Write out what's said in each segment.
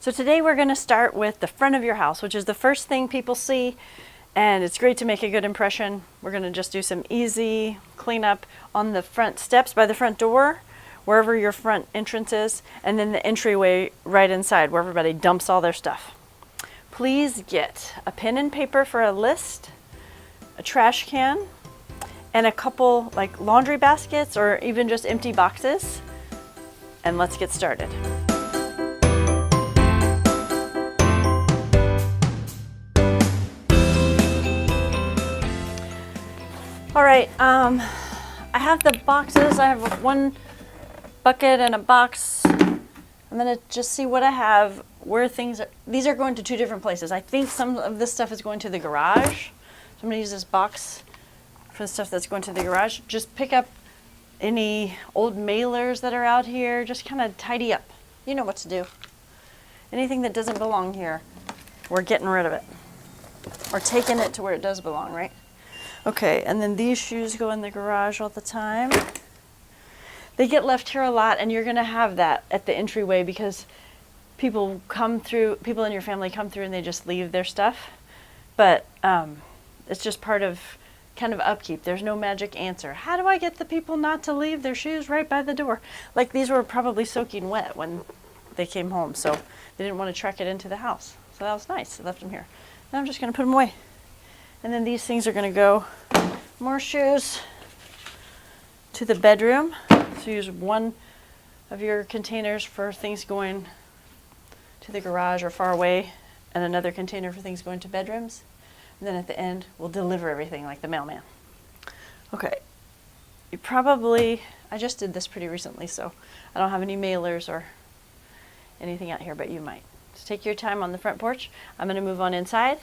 So today we're going to start with the front of your house, which is the first thing people see, and it's great to make a good impression. We're going to just do some easy cleanup on the front steps by the front door, wherever your front entrance is, and then the entryway right inside where everybody dumps all their stuff. Please get a pen and paper for a list, a trash can, and a couple like laundry baskets or even just empty boxes, and let's get started. All right, I have the boxes. I have one bucket and a box. I'm gonna just see what I have, where things are. These are going to two different places. I think some of this stuff is going to the garage. So I'm gonna use this box for the stuff that's going to the garage. Just pick up any old mailers that are out here. Just kind of tidy up. You know what to do. Anything that doesn't belong here, we're getting rid of it. Or taking it to where it does belong, right? Okay, and then these shoes go in the garage all the time. They get left here a lot, and you're gonna have that at the entryway because people in your family come through and they just leave their stuff. But it's just part of kind of upkeep. There's no magic answer. How do I get the people not to leave their shoes right by the door? Like these were probably soaking wet when they came home, so they didn't want to truck it into the house. So that was nice. I left them here. Now I'm just gonna put them away. And then these things are gonna go, more shoes, to the bedroom. So use one of your containers for things going to the garage or far away, and another container for things going to bedrooms. And then at the end, we'll deliver everything like the mailman. Okay, I just did this pretty recently, so I don't have any mailers or anything out here, but you might. So take your time on the front porch. I'm gonna move on inside,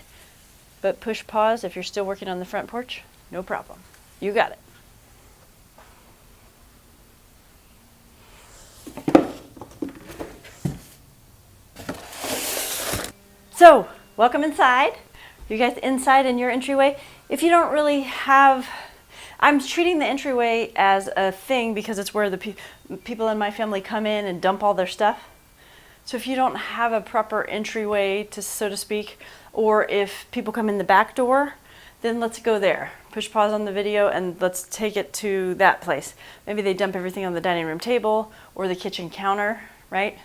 but push pause if you're still working on the front porch, no problem. You got it. So, welcome inside. You guys inside in your entryway. If you don't really have, I'm treating the entryway as a thing because it's where the people in my family come in and dump all their stuff. So if you don't have a proper entryway, so to speak, or if people come in the back door, then let's go there. Push pause on the video and let's take it to that place. Maybe they dump everything on the dining room table or the kitchen counter, right?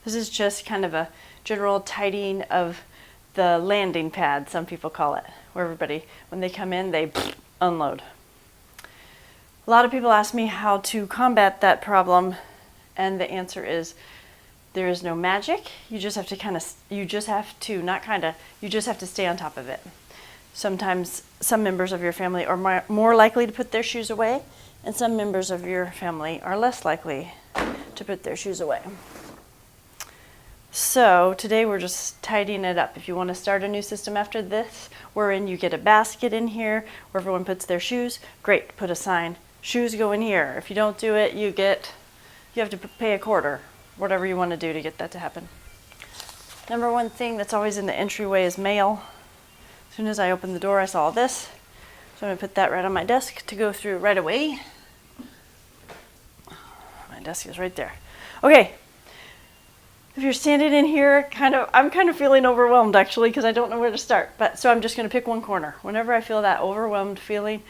This is just kind of a general tidying of the landing pad, some people call it, where everybody, when they come in, they unload. A lot of people ask me how to combat that problem, and the answer is there is no magic. You just have to you just have to stay on top of it. Sometimes some members of your family are more likely to put their shoes away, and some members of your family are less likely to put their shoes away. So today we're just tidying it up. If you want to start a new system after this, wherein you get a basket in here where everyone puts their shoes, great, put a sign, shoes go in here. If you don't do it, you have to pay a quarter, whatever you want to do to get that to happen. Number one thing that's always in the entryway is mail. As soon as I opened the door, I saw this. So I'm going to put that right on my desk to go through right away. My desk is right there. Okay. If you're standing in here, I'm kind of feeling overwhelmed actually because I don't know where to start. So I'm just going to pick one corner. Whenever I feel that overwhelmed feeling,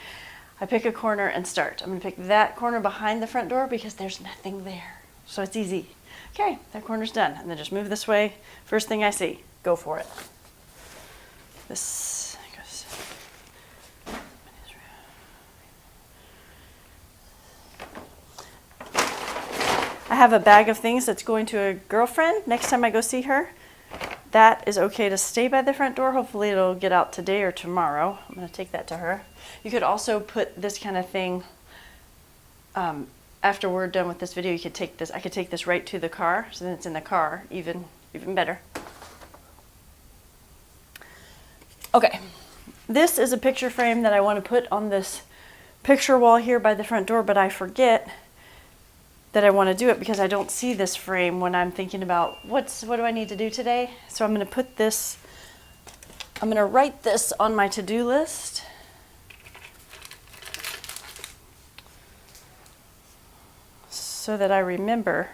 I pick a corner and start. I'm going to pick that corner behind the front door because there's nothing there. So it's easy. Okay, that corner's done. And then just move this way. First thing I see, go for it. This goes. I have a bag of things that's going to a girlfriend next time I go see her. That is okay to stay by the front door. Hopefully it'll get out today or tomorrow. I'm going to take that to her. You could also put this kind of thing, after we're done with this video, you could take this. I could take this right to the car, so then it's in the car, even better. Okay, this is a picture frame that I want to put on this picture wall here by the front door, but I forget that I want to do it because I don't see this frame when I'm thinking about what do I need to do today. So I'm going to I'm going to write this on my to-do list. So that I remember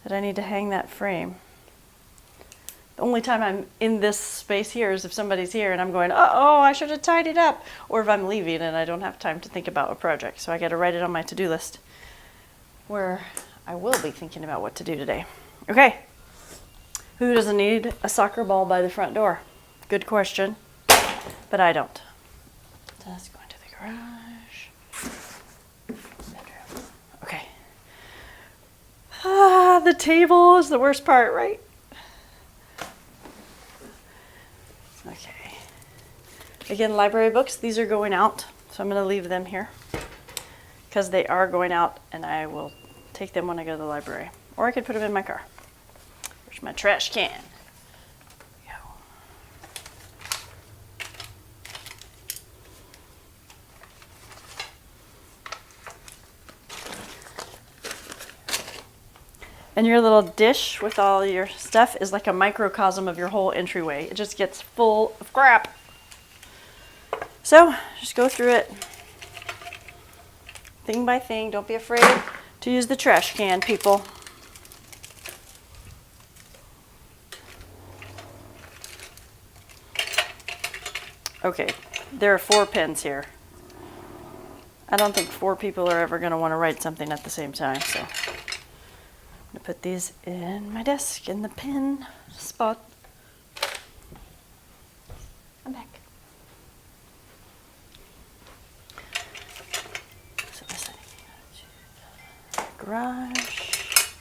that I need to hang that frame. The only time I'm in this space here is if somebody's here and I'm going, oh, I should have tidied up. Or if I'm leaving and I don't have time to think about a project. So I got to write it on my to-do list where I will be thinking about what to do today. Okay. Who doesn't need a soccer ball by the front door? Good question, but I don't. So let's go into the garage. Bedroom. Okay. The table is the worst part, right? Okay. Again, library books, these are going out, so I'm going to leave them here because they are going out, and I will take them when I go to the library. Or I could put them in my car. Where's my trash can? Go. And your little dish with all your stuff is like a microcosm of your whole entryway. It just gets full of crap. So just go through it thing by thing. Don't be afraid to use the trash can, people. Okay, there are 4 pens here. I don't think 4 people are ever going to want to write something at the same time, so I'm going to put these in my desk in the pen spot. I'm back. So this garage,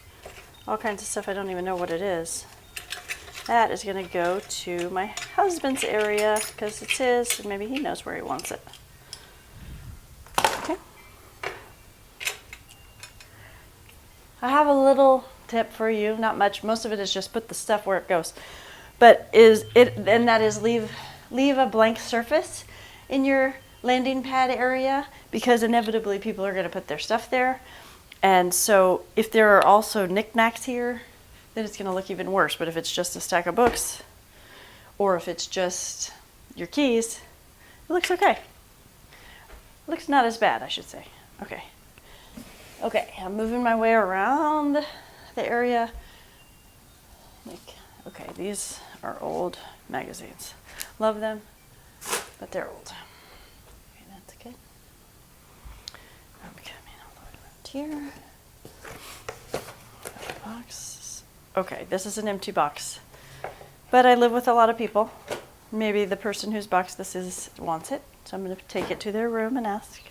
all kinds of stuff I don't even know what it is. That is going to go to my husband's area because it's his, and maybe he knows where he wants it. Okay. I have a little tip for you, not much. Most of it is just put the stuff where it goes. But that is leave a blank surface in your landing pad area because inevitably people are going to put their stuff there. And so if there are also knickknacks here, then it's going to look even worse. But if it's just a stack of books, or if it's just your keys, it looks okay. It looks not as bad, I should say. Okay. Okay, I'm moving my way around the area. Okay, these are old magazines. Love them, but they're old. Okay, that's good. I'm coming all the way around here. Box. Okay, this is an empty box, but I live with a lot of people. Maybe the person whose box this is wants it, so I'm going to take it to their room and ask.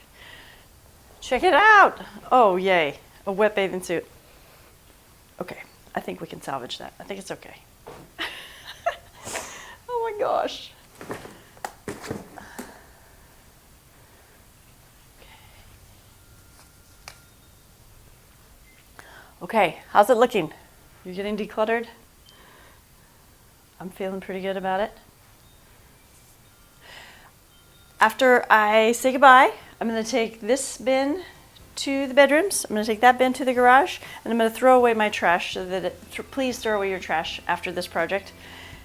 Check it out! Oh, yay, a wet bathing suit. Okay, I think we can salvage that. I think it's okay. Oh my gosh. Okay, how's it looking? You're getting decluttered? I'm feeling pretty good about it. After I say goodbye, I'm going to take this bin to the bedrooms. I'm going to take that bin to the garage, and I'm going to throw away my trash so that please throw away your trash after this project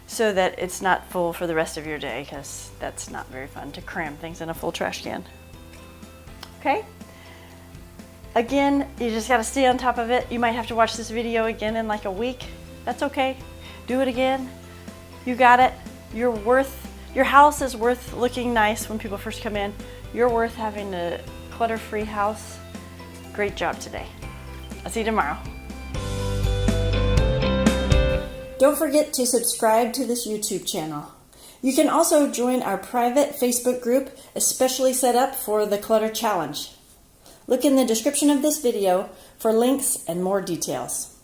so that it's not full for the rest of your day, because that's not very fun to cram things in a full trash can. Okay? Again, you just got to stay on top of it. You might have to watch this video again in like a week. That's okay. Do it again. You got it. Your house is worth looking nice when people first come in. You're worth having a clutter-free house. Great job today. I'll see you tomorrow. Don't forget to subscribe to this YouTube channel. You can also join our private Facebook group, especially set up for the Clutter Challenge. Look in the description of this video for links and more details.